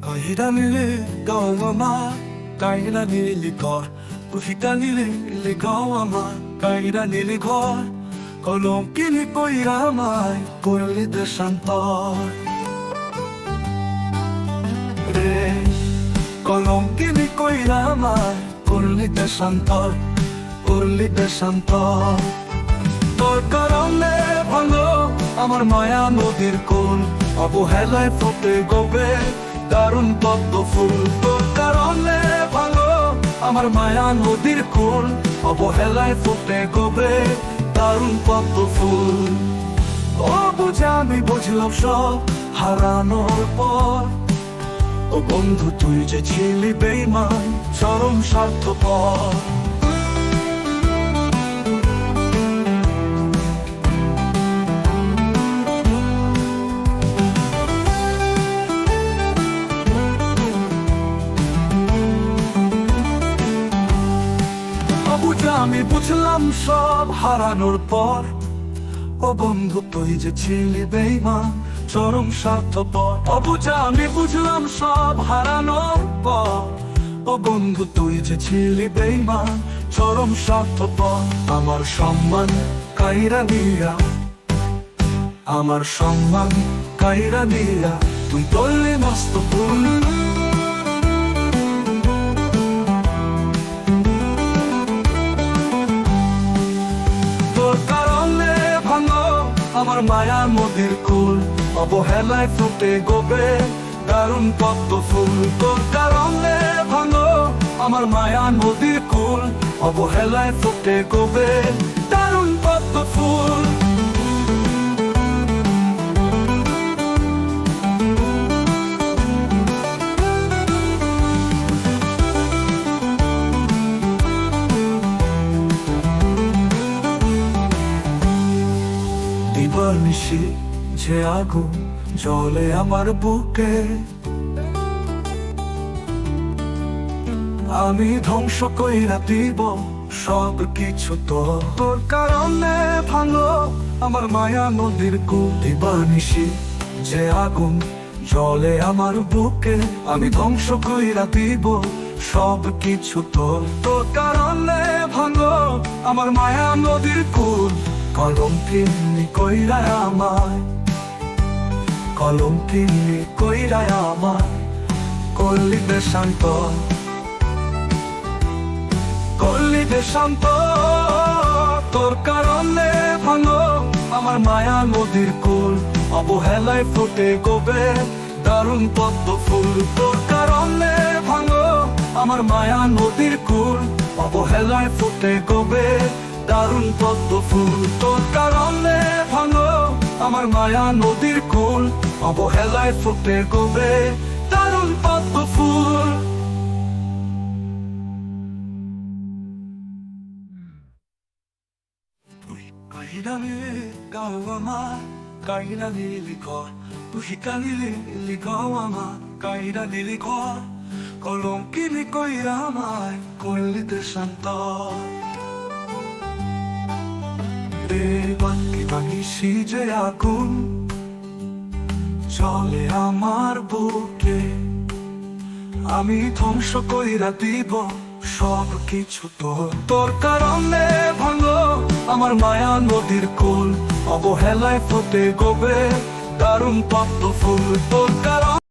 Kahida nili gawama, kahida nili kor. Kahida nili gawama, kahida nili kor. Kolom kini koiramai, koili desantor. Re, kolom kini koiramai, koili desantor, koili desantor. তোর কারণে ভাঙলো আমার মায়া নদীর কুল, অবহেলায় ফুটে গোবে দারুণ পদ্ম ফুল। তোর কারণে ভাঙলো আমার মায়া নদীর কুল, অবহেলায় ফুটে গোবে দারুণ পদ্ম ফুল। ও বুঝে আমি বুঝলাম সব হারানোর পর, ও বন্ধু তুই যে ছিলি বেঈমান চরম স্বার্থপর। আমি বুঝলাম সব হারানোর পর, ও বন্ধু তুই যে ছিলি বেঈমান চরম স্বার্থপর। অবুঝা আমি বুঝলাম সব হারানোর পর, ও বন্ধু তুই যে ছিলি বেঈমান চরম স্বার্থপর। আমার সম্মান কাইরা দিয়া, আমার সম্মান কাইরা দিয়া তুই তোলে মস্ত ফুল। আমার মায়া নদীর কুল, অবহেলায় ফুটে গোবে দারুণ পদ্ম ফুল। তোর কারণে ভাঙো আমার মায়া নদীর কুল, অবহেলায় ফুটে গোবে দারুণ পদ্ম ফুল। দিবানিশি যে আগুন জ্বলে আমার বুকে, আমি ধ্বংস কইরা দিব সব কিছু। তোর কারণে ভাঙলো আমার মায়া নদীর কুল। দিবানিশি যে আগুন জ্বলে আমার বুকে, আমি ধ্বংস কইরা দিব সব কিছু। তোর কারণে ভাঙলো আমার মায়া নদীর কুল, কলম কিনি কইরায় আমায়, কলম কিনি কইরায় আমায় করলি দেশান্তর, করলি দেশান্তর। তোর কারণে ভাঙলো আমার মায়া নদীর কুল, অবহেলায় ফুটে গোবে দারুণ পদ্ম ফুল। তোর কারণে ভাঙলো আমার মায়া নদীর কুল, অবহেলায় ফুটে গোবে দারুণ পদ্ম ফুল। তোর কারণে ভাঙলো আমার মায়া নদীর কুল, অবহেলায় ফুটে গোবে দারুণ পদ্ম ফুল। Kahida nili gawama, kahida nili kor. Kahida nili gawama, kahida nili kor. Kolom kini koiramai, koili desantor. দিবানিশি যে আগুন জ্বলে আমার বুকে, আমি ধ্বংস কইরা দিব সব কিছু। তোর কারণে ভাঙলো আমার মায়া নদীর কুল, অবহেলায় ফুটে গোবে দারুণ পদ্ম ফুল। তোর কারণে